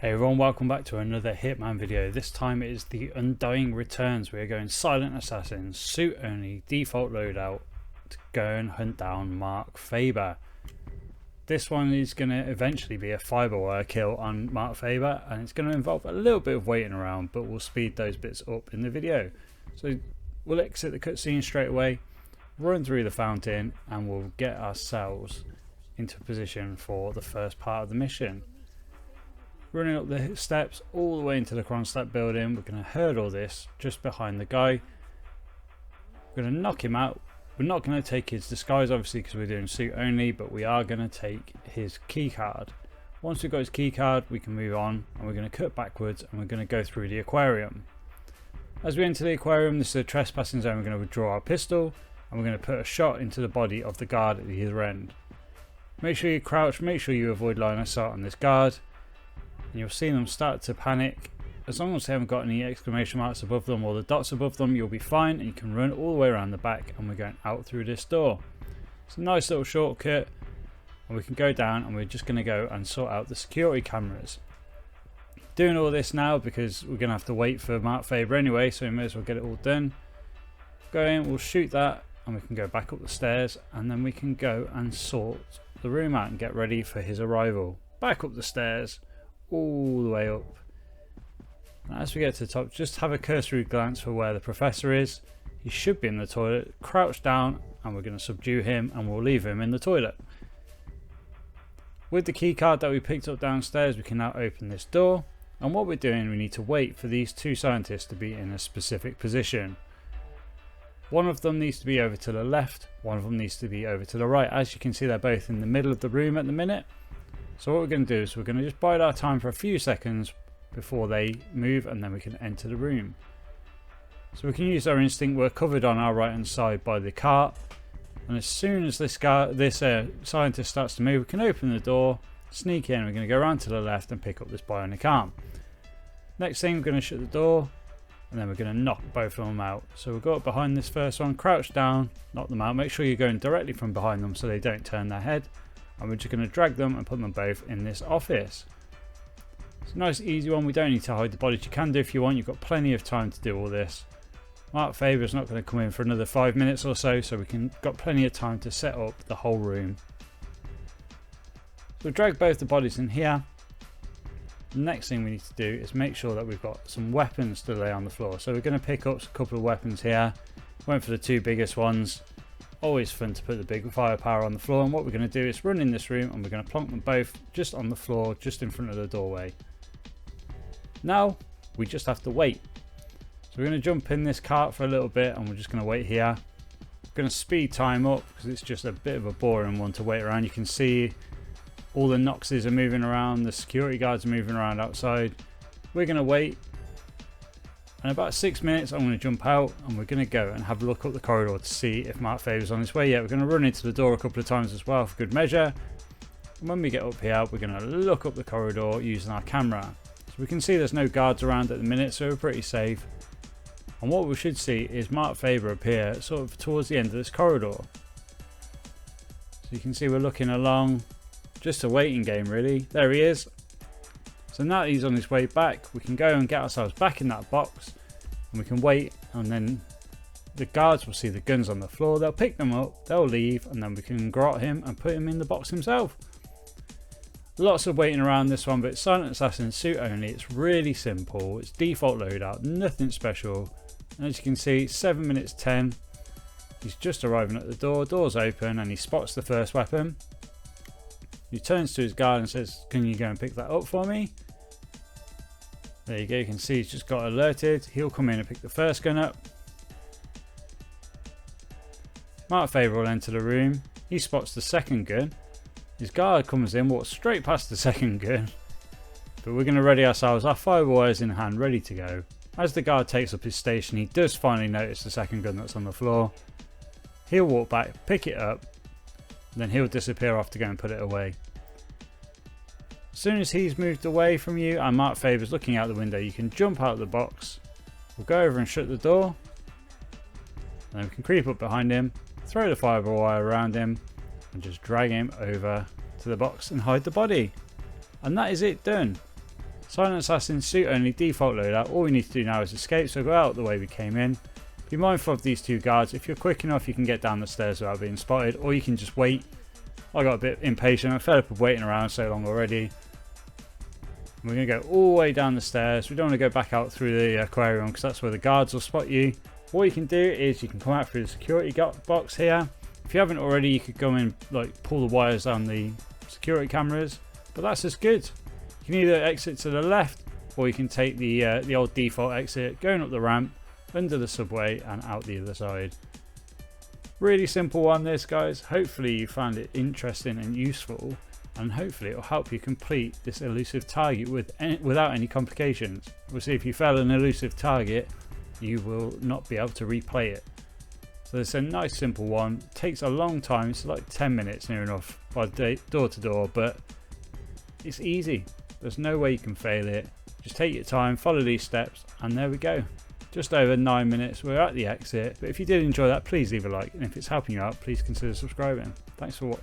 Hey everyone, welcome back to another Hitman video. This time it is the Undying Returns. We are going Silent Assassin, suit only, default loadout to go and hunt down Mark Faba. This one is going to eventually be a fiber wire kill on Mark Faba, and it's going to involve a little bit of waiting around, but we'll speed those bits up in the video. So we'll exit the cutscene straight away, run through the fountain, and we'll get ourselves into position for the first part of the mission. Running up the steps all the way into the Kronstadt building, we're going to hurdle this just behind the guy. We're going to knock him out. We're not going to take his disguise obviously because we're doing suit only, but we are going to take his key card. Once we've got his key card, we can move on, and we're going to cut backwards and we're going to go through the aquarium. As we enter the aquarium, this is a trespassing zone. We're going to withdraw our pistol and we're going to put a shot into the body of the guard at the other end. Make sure you crouch, make sure you avoid line of sight on this guard. And you'll see them start to panic. As long as they haven't got any exclamation marks above them or the dots above them, you'll be fine, and you can run all the way around the back, and we're going out through this door. It's a nice little shortcut, and we can go down, and we're just going to go and sort out the security cameras. Doing all this now because we're going to have to wait for Mark Faba anyway, so we may as well get it all done. Go in, we'll shoot that, and we can go back up the stairs, and then we can go and sort the room out and get ready for his arrival. Back up the stairs, all the way up. And as we get to the top, just have a cursory glance for where the professor is. He should be in the toilet. Crouch down, and we're going to subdue him, and we'll leave him in the toilet. With the key card that we picked up downstairs, we can now open this door, and what we're doing, we need to wait for these two scientists to be in a specific position. One of them needs to be over to the left, one of them needs to be over to the right. As you can see, they're both in the middle of the room at the minute. So what we're going to do is we're going to just bide our time for a few seconds before they move, and then we can enter the room. So we can use our instinct. We're covered on our right hand side by the cart, and as soon as this scientist starts to move, we can open the door, sneak in. We're going to go around to the left and pick up this bionic arm. Next thing, we're going to shut the door, and then we're going to knock both of them out. So we'll go up behind this first one, crouch down, knock them out. Make sure you're going directly from behind them so they don't turn their head. And we're just going to drag them and put them both in this office. It's a nice easy one. We don't need to hide the bodies. You can do if you want. You've got plenty of time to do all this. Mark Faba's not going to come in for another 5 minutes or so, so got plenty of time to set up the whole room. So we'll drag both the bodies in here. The next thing we need to do is make sure that we've got some weapons to lay on the floor. So we're going to pick up a couple of weapons here. Went for the two biggest ones. Always fun to put the big firepower on the floor, and what we're going to do is run in this room and we're going to plonk them both just on the floor, just in front of the doorway. Now we just have to wait. So we're going to jump in this cart for a little bit, and we're just going to wait here. We're going to speed time up because it's just a bit of a boring one to wait around. You can see all the Noxes are moving around, the security guards are moving around outside. We're going to wait. In about 6 minutes, I'm going to jump out, and we're going to go and have a look up the corridor to see if Mark Faba's on his way yet. We're going to run into the door a couple of times as well for good measure. And when we get up here, we're going to look up the corridor using our camera. So we can see there's no guards around at the minute, so we're pretty safe. And what we should see is Mark Faba appear sort of towards the end of this corridor. So you can see we're looking along, just a waiting game really. There he is. So now he's on his way back, we can go and get ourselves back in that box, and we can wait, and then the guards will see the guns on the floor, they'll pick them up, they'll leave, and then we can grot him and put him in the box himself. Lots of waiting around this one, but it's Silent Assassin suit only. It's really simple, it's default loadout, nothing special. And as you can see, 7 minutes 10, he's just arriving at the door, door's open, and he spots the first weapon. He turns to his guard and says, "Can you go and pick that up for me?" There you go, you can see he's just got alerted. He'll come in and pick the first gun up. Mark Faba will enter the room. He spots the second gun. His guard comes in, walks straight past the second gun. But we're going to ready ourselves, our fiber wires in hand, ready to go. As the guard takes up his station, he does finally notice the second gun that's on the floor. He'll walk back, pick it up, then he'll disappear off to go and put it away. As soon as he's moved away from you and Mark Faba's looking out the window, you can jump out of the box. We'll go over and shut the door. And then we can creep up behind him, throw the fiber wire around him, and just drag him over to the box and hide the body. And that is it done. Silent Assassin, suit only, default loadout. All we need to do now is escape, so go out the way we came in. Be mindful of these two guards. If you're quick enough, you can get down the stairs without being spotted, or you can just wait. I got a bit impatient. I'm fed up of waiting around so long already. We're going to go all the way down the stairs. We don't want to go back out through the aquarium because that's where the guards will spot you. What you can do is you can come out through the security box here. If you haven't already, you could go and like pull the wires down the security cameras, but that's as good. You can either exit to the left, or you can take the old default exit, going up the ramp, under the subway, and out the other side. Really simple one, this, guys. Hopefully you found it interesting and useful, and hopefully it will help you complete this elusive target without any complications. Obviously, if you fail an elusive target, you will not be able to replay it. So it's a nice simple one. Takes a long time. It's like 10 minutes near enough by door to door, but it's easy. There's no way you can fail it. Just take your time, follow these steps, and there we go. Just over 9 minutes, we're at the exit. But if you did enjoy that, please leave a like, and if it's helping you out, please consider subscribing. Thanks for watching.